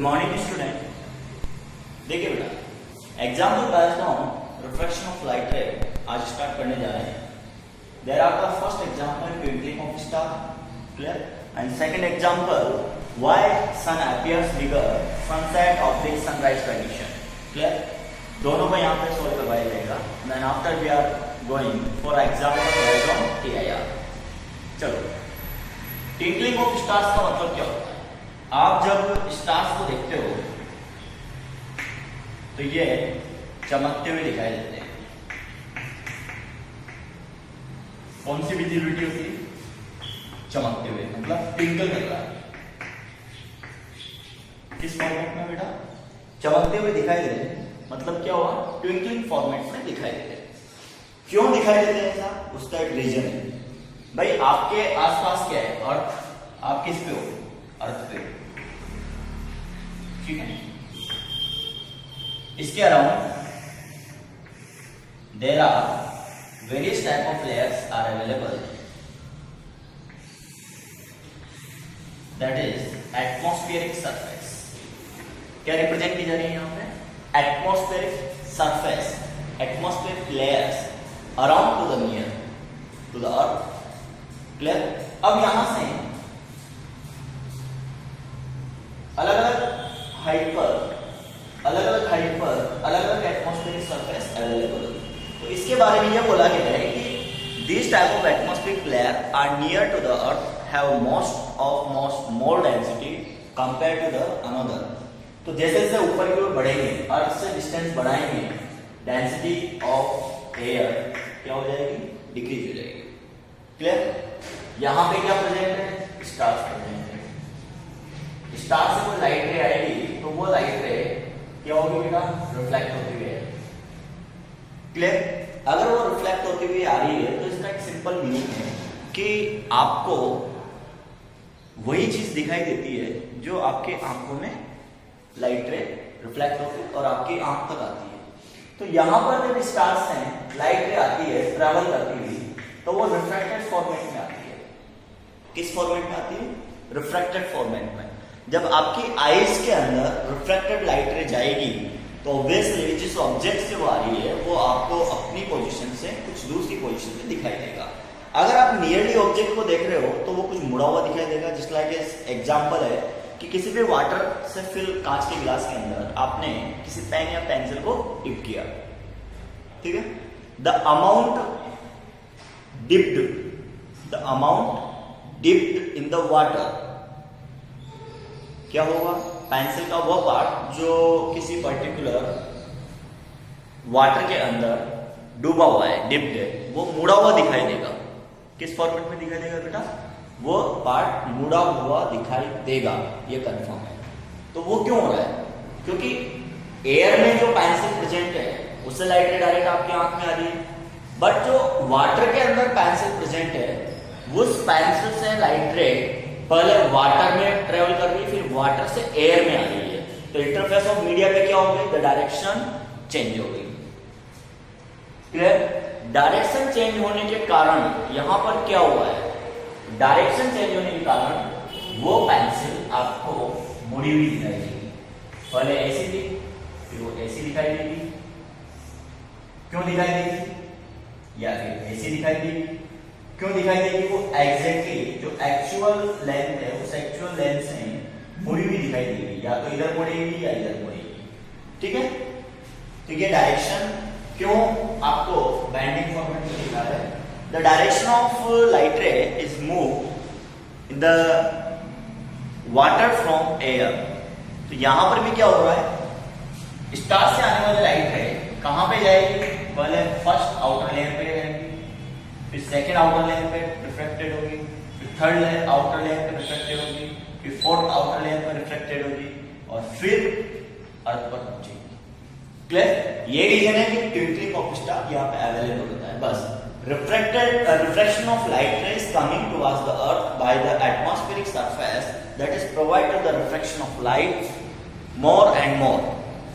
Morning student. देखिए बेटा, example based on reflection of light ray आज स्टार्ट करने जा रहे हैं। There are the first example twinkling of star, clear, and second example why sun appears bigger sunset of the sunrise condition, clear. दोनों को यहाँ पे सोल्व करवाया जाएगा। Then after we are going for example based on TIR। चलो, twinkling of stars का मतलब क्या होता है? आप जब स्टार्स को देखते हो तो ये चमकते हुए दिखाई देते हैं। कौन सी विजिबिलिटी होती है? चमकते हुए, मतलब ट्विंकल कर रहा है। किस फॉर्मेट में बेटा? चमकते हुए दिखाई दे रहे हैं, मतलब क्या हुआ? ट्विंकलिंग फॉर्मेट में दिखाई देते हैं। क्यों दिखाई देते हैं ऐसा? उसका एक रीजन है। भाई आपके आसपास क्या है? अर्थ। आप किस पे हो? अर्थ पे, ठीक है। इसके around there are various type of layers are available, that is atmospheric surface. क्या रिप्रेजेंट की जा रही है यहाँ पे? Atmospheric surface, atmospheric layers around to the near to the earth, clear. अब यहां से अलग अलग हाइट पर अलग अलग एटमॉस्फेरिक सरफेस अवेलेबल। तो इसके बारे में यह बोला गया है कि this type of atmospheric layer are near to the earth have most more density compare to the another. तो जैसे जैसे ऊपर की ओर बढ़ेंगे, अर्थ से डिस्टेंस बढ़ाएंगे, डेंसिटी ऑफ एयर क्या हो जाएगी? डिक्रीज हो जाएगी, क्लियर। यहां पे क्या प्रेजेंट है? स्टार्स प्रेजेंट है। स्टार से कोई लाइट रे आएगी तो वो लाइट रे क्या होगी बेटा? रिफ्लेक्ट होती हुई है, क्लियर। अगर वो रिफ्लेक्ट होती हुई आ रही है तो इसका एक सिंपल मीनिंग है कि आपको वही चीज दिखाई देती है जो आपके आंखों में लाइट रे रिफ्लेक्ट होकर और आपकी आंख तक आती है। तो यहां पर जब स्टार्स हैं, लाइट रे आती है ट्रेवल करती हुई, तो वो रिफ्रैक्टेड फॉर्मेट में आती है। किस फॉर्मेट में आती है? रिफ्रैक्टेड फॉर्मेट में। जब आपकी आईज के अंदर रिफ्रैक्टेड लाइट रे जाएगी तो ऑब्वियसली जिस ऑब्जेक्ट से वो आ रही है वो आपको अपनी पोजीशन से कुछ दूसरी पोजीशन में दिखाई देगा। अगर आप नियरली ऑब्जेक्ट को देख रहे हो तो वो कुछ मुड़ा हुआ दिखाई देगा। जिस लाइक एग्जांपल है कि किसी भी वाटर से फिल कांच के गिलास के अंदर आपने किसी पेन या पेंसिल को डिप किया, ठीक है। The amount dipped in the water, क्या होगा? पेंसिल का वो पार्ट जो किसी पर्टिकुलर वाटर के अंदर डूबा हुआ है, डिप्ड है, वो मुड़ा हुआ दिखाई देगा। किस फॉर्मेट में दिखाई देगा बेटा? वो पार्ट मुड़ा हुआ दिखाई देगा, ये कंफर्म है। तो वो क्यों हो रहा है? क्योंकि एयर में जो पेंसिल प्रेजेंट है उससे लाइट रे डायरेक्ट आपकी आंख में आ रही है, बट जो वाटर के अंदर पेंसिल प्रेजेंट है उस पेंसिल से लाइट रे पहले वाटर में ट्रेवल कर रही है, फिर वाटर से एयर में आ रही है। तो इंटरफेस ऑफ मीडिया पे क्या हो गई? द डायरेक्शन चेंज हो गई, क्लियर। डायरेक्शन चेंज होने के कारण यहां पर क्या हुआ है? डायरेक्शन चेंज होने के कारण वो पेंसिल आपको मुड़ी हुई दिखाई देगी। पहले ऐसी थी, फिर वो ऐसी दिखाई देगी। क्यों दिखाई देगी? या फिर ऐसी दिखाई देगी। क्यों दिखाई देगी? वो एग्जैक्टली जो एक्चुअल लेंथ है उस एक्चुअल लेंथ से मुड़ी हुई दिखाई देगी, या तो इधर मुड़ेगी या इधर मुड़ेगी, ठीक है। तो ये डायरेक्शन क्यों आपको बैंडिंग फॉर्मेट में दिखा है? द डायरेक्शन ऑफ लाइट रे is move in the water from air. तो यहां पर भी क्या हो रहा है? स्टार से आने वाली लाइट रे कहां पे जाएगी? पहले फर्स्ट आउटर लेयर पे जाएगी, फिर सेकेंड आउटर लेयर पे रिफ्लेक्टेड होगी, फिर थर्ड लेयर आउटर लेयर पे रिफ्लेक्टेड होगी, फिर फोर्थ आउटर लेयर पे रिफ्लेक्टेड होगी और फिर अर्थ पर पहुंचेगी, क्लियर। ये रीजन है कि ट्विंकलिंग ऑफ स्टार यहाँ पे अवेलेबल होता है। बस रिफ्लेक्शन ऑफ लाइट रे is coming towards the earth by the atmospheric surface that is provided the reflection of light more and more,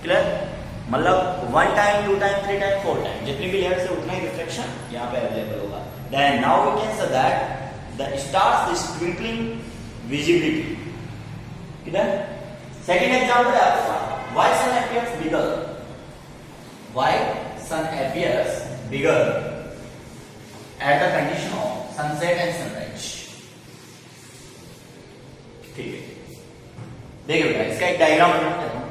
clear. मतलब 1 टाइम 2 टाइम 3 टाइम 4 टाइम जितनी भी layer से उतना ही रिफ्लेक्शन यहाँ पे अवेलेबल होगा। Then now we can say that the stars is twinkling visibility, किधर? Second example है आपका why sun appears bigger, why sun appears bigger at the condition of sunset and sunrise। ठीक है, देखिए बेटा इसका एक डायग्राम बनाते हैं।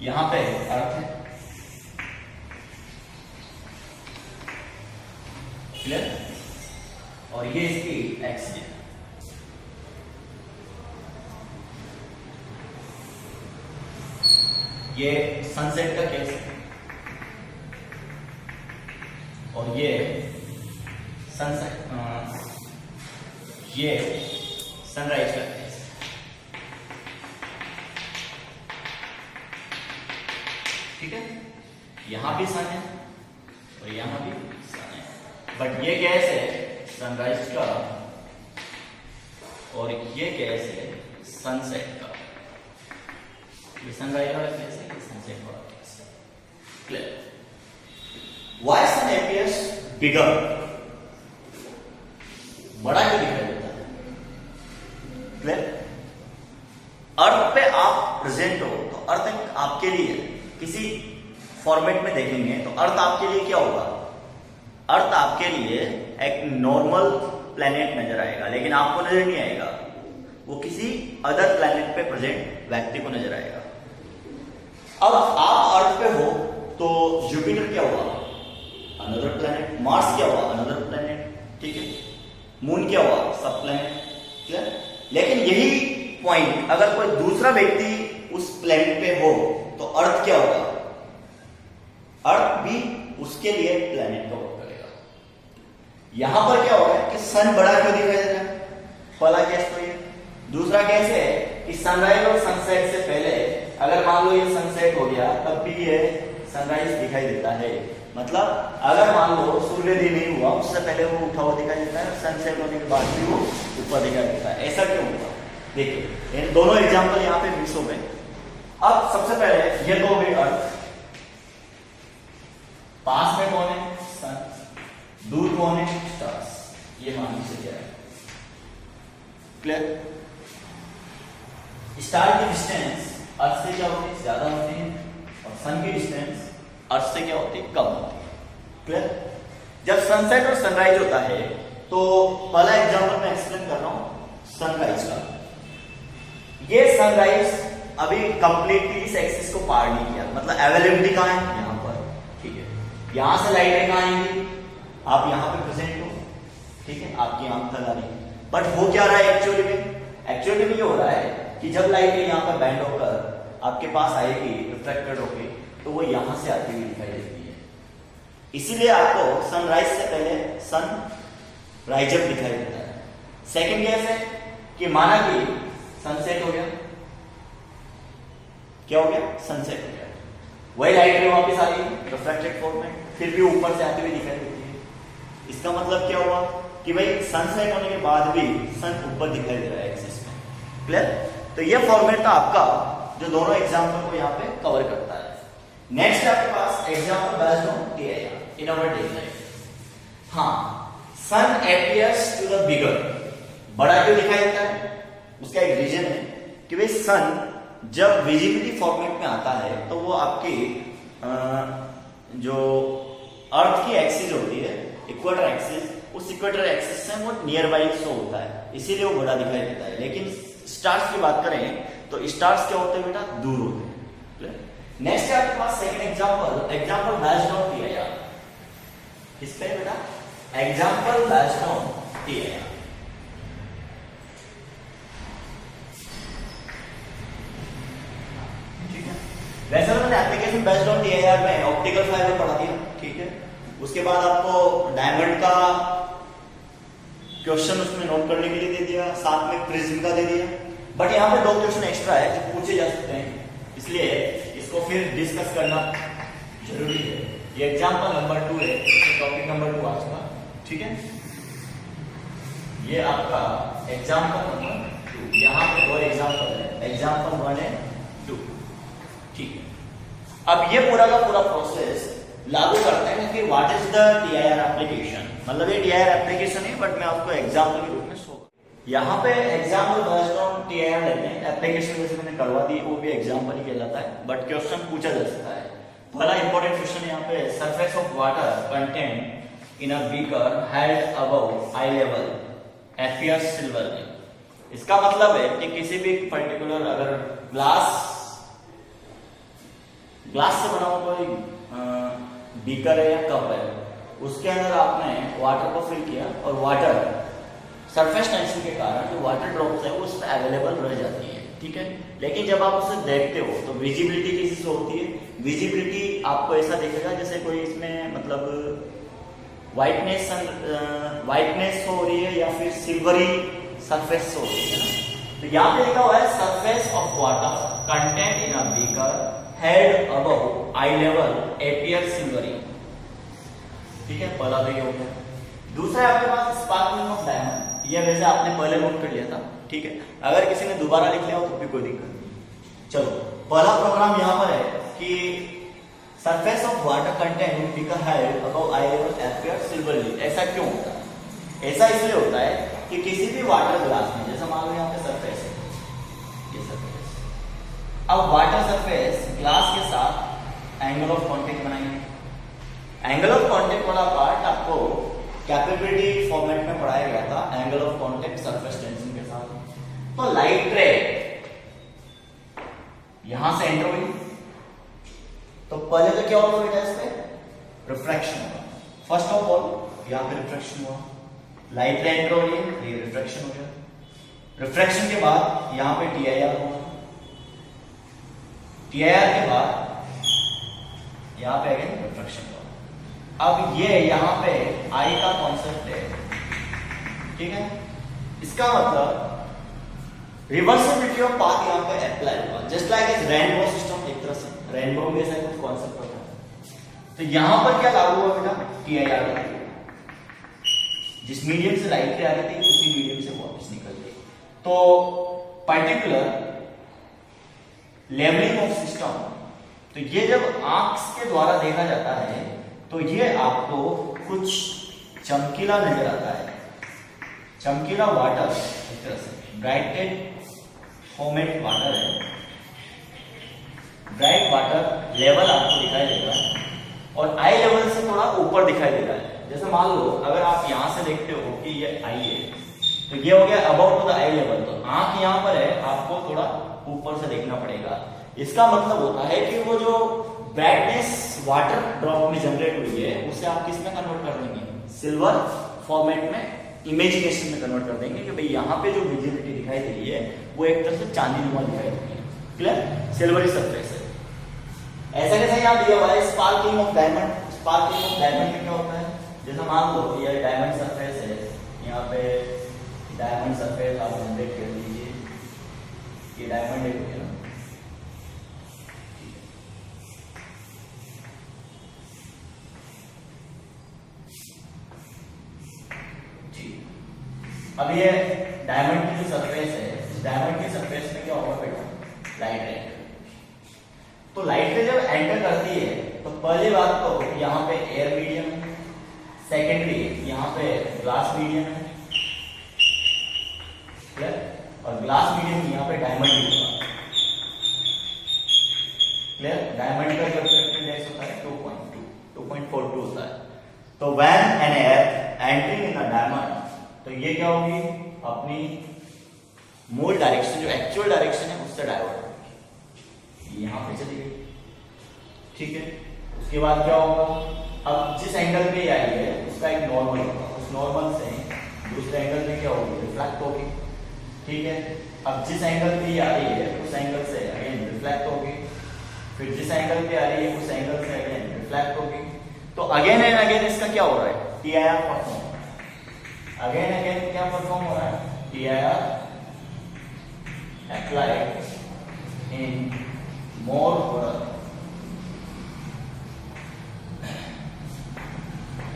यहां पे अर्थ है, क्लियर, और ये इसकी एक्सिस है। ये सनसेट का केस है और ये सनसेट, ये सनराइज का केस है। ठीक है, यहां भी सन है और यहां भी सन है, बट ये केस है सनराइज का और ये केस है सनसेट का। ये सनराइज वाला केस है, ये सनसेट वाला केस है। क्लियर? व्हाई सन अपीयर्स बिगर, बड़ा क्यों दिखाई देता है? क्लियर? अर्थ पे आप प्रेजेंट हो तो अर्थ आपके लिए किसी फॉर्मेट में देखेंगे तो अर्थ आपके लिए क्या होगा? अर्थ आपके लिए एक नॉर्मल प्लेनेट नजर आएगा, लेकिन आपको नजर नहीं आएगा, वो किसी अदर प्लेनेट पे प्रेजेंट व्यक्ति को नजर आएगा। अब आप अर्थ पे हो तो जुपिटर क्या हुआ? Another planet. मार्स क्या हुआ? Another planet. ठीक है, मून क्या हुआ? सब प्लेनेट। क्लियर? लेकिन यही पॉइंट अगर कोई दूसरा व्यक्ति उस प्लेनेट पे हो तो अर्थ क्या होगा? अर्थ भी उसके लिए प्लेनेट का वर्क करेगा। यहां पर क्या होगा कि सन बड़ा क्यों दिखाई दे रहा है? पहला केस तो ये। दूसरा केस है कि सनराइज और सनसेट से पहले अगर मान लो ये सनसेट हो गया तब भी ये सनराइज दिखाई देता है। मतलब अगर मान लो सूर्योदय नहीं हुआ उससे पहले वो उठा हुआ दिखाई देता है, सनसेट होने के बाद भी वो ऊपर दिखाई देता है। ऐसा क्यों होगा? देखिए इन दोनों एग्जांपल यहाँ पे मिक्स हो गए। अब सबसे पहले ये दो गए अर्थ, पास में कौन है? सन। दूर कौन है? स्टार्स। ये मान लीजिए क्या है? क्लियर? स्टार की डिस्टेंस अर्थ से क्या होती है? ज्यादा होती है, और सन की डिस्टेंस अर्थ से क्या होती है? कम होती है। क्लियर? जब सनसेट और सनराइज होता है तो पहला एग्जांपल मैं एक्सप्लेन कर रहा हूं सनराइज का। ये सनराइज अभी कंप्लीटली इस एक्सिस को पार नहीं किया, मतलब अवेलेबिलिटी कहां है? यहां पर। ठीक है, यहां से लाइटें कहां आएंगी? आप यहां पे प्रेजेंट हो, ठीक है, आपकी आंख लगा रही है, बट हो क्या रहा है एक्चुअली में? एक्चुअली में ये हो रहा है कि जब लाइट यहां पर बैंड होकर आपके पास आएगी रिफ्लेक्टेड होकर, तो वो यहां से आती हुई दिखाई देती है। इसीलिए आपको सनराइज से पहले सन राइजअप दिखाई देता है। सेकंड केस है कि माना कि सनसेट हो गया, क्या हो गया? सनसेट हो गया, वही लाइट में वापस आ गई रिफ्लेक्टेड फॉर्म में, फिर भी ऊपर से आती हुई दिखाई देती है। इसका मतलब क्या हुआ कि भाई सनसेट होने के बाद भी सन ऊपर दिखाई दे रहा है एक्सिस में। क्लियर? तो ये फॉर्मेट था आपका जो दोनों एग्जांपल को यहाँ पे कवर करता है। नेक्स्ट आपके पास example based on TIR in our daily life. हाँ, sun appears to the bigger, बड़ा क्यों दिखाई देता है? उसका एक रीजन है कि भाई सन जब विजिबिलिटी फॉर्मेट में आता है तो वो आपकी जो अर्थ की एक्सिस होती है इक्वेटर एक्सिस, उस इक्वेटर एक्सिस से वो नियर बाई शो होता है, इसीलिए वो बड़ा दिखाई देता है। लेकिन स्टार्स की बात करें तो स्टार्स क्या होते हैं बेटा? दूर होते हैं। नेक्स्ट है आपके पास second example based on TIR. किस पे बेटा? Example based on TIR. ठीक है, वैसे तो मैंने एप्लीकेशन बेस्ड ऑन टीआईआर में ऑप्टिकल फाइबर पढ़ा दिया। ठीक है, उसके बाद आपको डायमंड का क्वेश्चन उसमें नोट करने के लिए दे दिया, साथ में प्रिज्म का दे दिया, बट यहाँ पे 2 क्वेश्चन एक्स्ट्रा है जो पूछे जा सकते हैं, इसलिए इसको फिर डिस्कस करना जरूरी है। ये एग्जांपल नंबर 2 है, टॉपिक नंबर 2 आज का। ठीक है, ये आपका एग्जांपल नंबर 2, यहाँ पे 2 एग्जांपल है, एग्जांपल 1 है 2। ठीक है, अब ये पूरा का पूरा प्रोसेस लागू करते हैं कि what is the TIR application. मतलब ये टीआईआर एप्लीकेशन है, बट मैं आपको एग्जांपल के रूप में शो। यहाँ पे एग्जाम्पल बेस्ड ऑन टीआईआर लेते हैं, एप्लीकेशन जैसे मैंने करवा दी वो भी एग्जाम्पल ही कहलाता है, बट क्वेश्चन पूछा जा सकता है। पहला इंपॉर्टेंट क्वेश्चन यहाँ पे, surface of water content in a beaker held above I level appears silver. इसका मतलब है कि किसी भी पर्टिकुलर अगर ग्लास से बना हुआ कोई बीकर है या कप है, उसके अंदर आपने वाटर को फिल किया और वाटर सरफेस टेंशन के कारण जो वाटर ड्रॉप्स है वो उस पर अवेलेबल रह जाती है, ठीक है। लेकिन जब आप उसे देखते हो तो विजिबिलिटी किसी से होती है, विजिबिलिटी आपको ऐसा दिखेगा जैसे कोई इसमें मतलब वाइटनेस हो रही है या फिर सिल्वरी सरफेस हो रही है ना। तो यहाँ पे लिखा हुआ है surface of water content in a beaker head above I level appear silvery, ठीक है। पहला तो ये हो गया। दूसरा आपके पास स्पार्कलिंग ऑफ डायमंड, ये वैसे आपने पहले नोट कर लिया था, ठीक है। अगर किसी ने दोबारा लिख लिया हो तो भी कोई दिक्कत नहीं। चलो पहला प्रोग्राम यहाँ पर है कि surface of water content in beaker head above I level appear silvery. ऐसा क्यों होता है? ऐसा इसलिए होता है कि किसी भी वाटर ग्लास में, जैसा मान लो यहाँ पे सरफेस है, ये सरफेस, अब वाटर सरफेस ग्लास के साथ एंगल ऑफ कांटेक्ट बनाएंगे। एंगल ऑफ कांटेक्ट वाला पार्ट आपको कैपेबिलिटी फॉर्मेट में पढ़ाया गया था, angle of contact surface tension के साथ। तो लाइट रे यहां से एंटर हुई तो पहले तो क्या होगा बेटा, इस पे रिफ्रैक्शन होगा। फर्स्ट ऑफ ऑल यहां पे रिफ्रैक्शन हुआ, लाइट रे एंटर हो रही है, ये रिफ्रैक्शन हो गया। रिफ्रैक्शन के बाद यहां पे टीआईआर होगा, टीआईआर के बाद यहां पे अगेन रिफ्रैक्शन होगा। अब ये यहां पे आई का कॉन्सेप्ट है, ठीक है। इसका मतलब रिवर्सिबिलिटी ऑफ पाथ यहां पे अप्लाई होगा, just like is rainbow system, एक तरह से रेनबो में ऐसा कुछ कॉन्सेप्ट होता है। तो यहां पर क्या लागू हुआ बेटा, टीआईआर लागू हुआ। जिस मीडियम से लाइट रे आ रही थी उसी मीडियम से वापस निकल गई। तो पर्टिकुलर लेवलिंग ऑफ सिस्टम, तो ये जब आंख के द्वारा देखा जाता है तो ये आपको कुछ चमकीला नजर आता है, चमकीला वाटर, इस तरह से ब्राइटेड फॉर्मेट वाटर है, ब्राइट वाटर लेवल आपको दिखाई देगा और आई लेवल से थोड़ा ऊपर दिखाई दे रहा है। जैसे मान लो अगर आप यहां से देखते हो कि ये आई है तो ये हो गया above to the eye level, तो आंख यहां पर है, आपको थोड़ा ऊपर से देखना पड़ेगा। इसका मतलब होता है कि वो जो ब्राइटनेस वाटर ड्रॉप में जनरेट हुई है उसे आप किस में कन्वर्ट कर देंगे, सिल्वर फॉर्मेट में, इमेजिनेशन में कन्वर्ट कर देंगे कि भाई यहाँ पे जो विजिबिलिटी दिखाई दे रही है वो एक तरह से चांदी नुमा दिखाई दे रही है, क्लियर, सिल्वरी सरफेस है। ऐसा कैसा यहाँ दिया हुआ है sparkling of diamond. Sparkling of diamond में क्या होता है, जैसे मान लो ये डायमंड सरफेस है, यहाँ पे डायमंड सरफेस आप जनरेट कर लीजिए, ये डायमंड एक हो गया। अब ये डायमंड की जो सरफेस है, इस डायमंड की सरफेस में क्या होगा बेटा, लाइट रे। तो लाइट रे जब एंटर करती है तो पहली बात तो यहाँ पे एयर मीडियम है, सेकेंडरी यहाँ पे ग्लास मीडियम है, क्लियर, और ग्लास मीडियम यहाँ पे डायमंड ही होगा, क्लियर। डायमंड का जो रिफ्रैक्टिव इंडेक्स होता है 2.42 होता है। तो when an air entering in a diamond, तो ये क्या होगी, अपनी मूल डायरेक्शन जो एक्चुअल डायरेक्शन है उससे डाइवर्ट होगी, यहां पे चली गई, ठीक है। उसके बाद क्या होगा, अब जिस एंगल पे आई है उसका एक नॉर्मल होगा, उस नॉर्मल से दूसरे एंगल पे क्या होगी, रिफ्लेक्ट होगी, ठीक है। अब जिस एंगल पे आ रही है उस एंगल से अगेन रिफ्लेक्ट होगी, फिर जिस एंगल पे आ रही है उस एंगल से अगेन रिफ्लेक्ट होगी। तो अगेन एंड अगेन इसका क्या हो रहा है, टीआईआर परफॉर्म, अगेन अगेन क्या परफॉर्म हो रहा है, TIR applied in more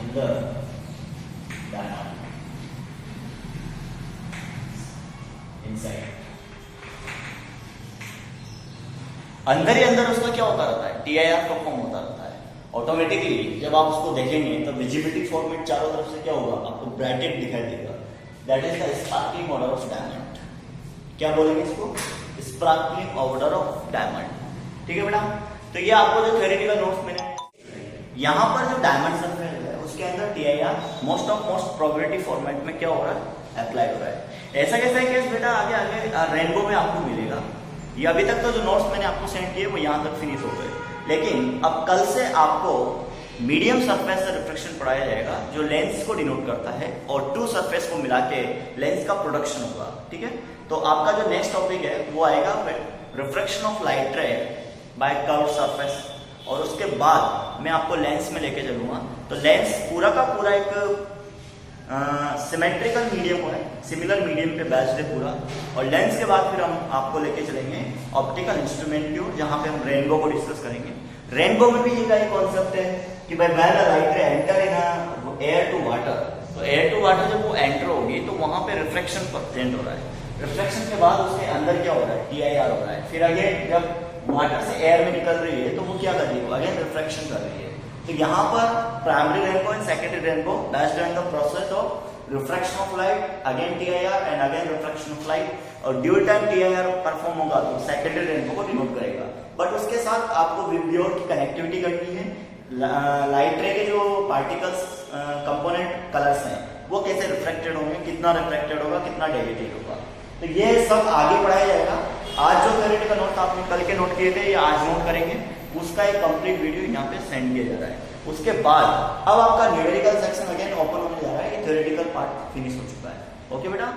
in the diamond inside. अंदर ही अंदर उसका क्या होता रहता है, टीआईआर परफॉर्म होता रहता है। ऑटोमेटिकली जब आप उसको देखेंगे तो विजिबिलिटी फॉर्मेट चारों तरफ से क्या होगा, आपको ब्राइटेड दिखाई देगा, that is the sparkling order of diamond. क्या बोलेंगे इसको? Sparkling order of diamond. ठीक है बेटा, तो ये आपको जो थ्योरेटिकल नोट्स मैंने यहाँ पर जो डायमंड सरफेस है उसके अंदर टीआईआर मोस्ट प्रोबेबिलिटी फॉर्मेट में क्या हो रहा है? अप्लाई हो रहा है। ऐसा कैसा है केस बेटा? आगे आगे रेनबो में आपको मिलेगा। ये अभी तक तो जो नोट्स मैंने आपको सेंड किए वो यहाँ तक फिनिश हो गए, लेकिन अब कल से आपको मीडियम सरफेस से रिफ्लेक्शन पढ़ाया जाएगा जो लेंस को डिनोट करता है, और टू सरफेस को मिला के लेंस का प्रोडक्शन होगा। ठीक है, तो आपका जो नेक्स्ट टॉपिक है वो आएगा रिफ्लेक्शन ऑफ लाइट रे बाय कर्व सरफेस, और उसके बाद मैं आपको लेंस में लेके चलूंगा। तो लेंस पूरा का पूरा एक सिमेट्रिकल मीडियम है, सिमिलर मीडियम पे बेस्ड है पूरा, और लेंस के बाद फिर हम आपको लेके चलेंगे ऑप्टिकल इंस्ट्रूमेंट की ओर, जहां पे हम रेनबो को डिस्कस करेंगे। रेनबो में भी ये का कॉन्सेप्ट है कि भाई when a light ray enter in air to water, तो एयर टू वाटर जब वो एंटर होगी तो वहां पे रिफ्लेक्शन प्रेजेंट हो रहा है। रिफ्लेक्शन के बाद उसके अंदर क्या हो रहा है? टीआईआर हो रहा है। फिर अगेन जब वाटर से एयर में निकल रही है तो वो क्या कर रही है? अगेन रिफ्लेक्शन कर रही है। तो यहाँ पर primary rainbow and secondary rainbow based on the process of refraction of light, again TIR and again refraction of light, और ड्यूल टाइम टीआईआर परफॉर्म होगा तो सेकेंडरी रेनबो को डिनोट करेगा। बट उसके साथ आपको विब्रियोर की कनेक्टिविटी करनी है। लाइट रे के जो पार्टिकल्स कंपोनेंट कलर्स हैं वो कैसे रिफ्लेक्टेड होंगे, कितना रिफ्लेक्टेड होगा, कितना डेविएटेड होगा, तो ये सब आगे पढ़ाया जाएगा। आज जो थ्योरेटिकल नोट आपने कल के नोट किए थे ये आज नोट करेंगे, उसका एक कंप्लीट वीडियो यहाँ पे सेंड किया जा रहा है। उसके बाद अब आपका न्यूमेरिकल सेक्शन अगेन ओपन होने जा रहा है। ये थ्योरेटिकल पार्ट फिनिश हो चुका है। ओके बेटा।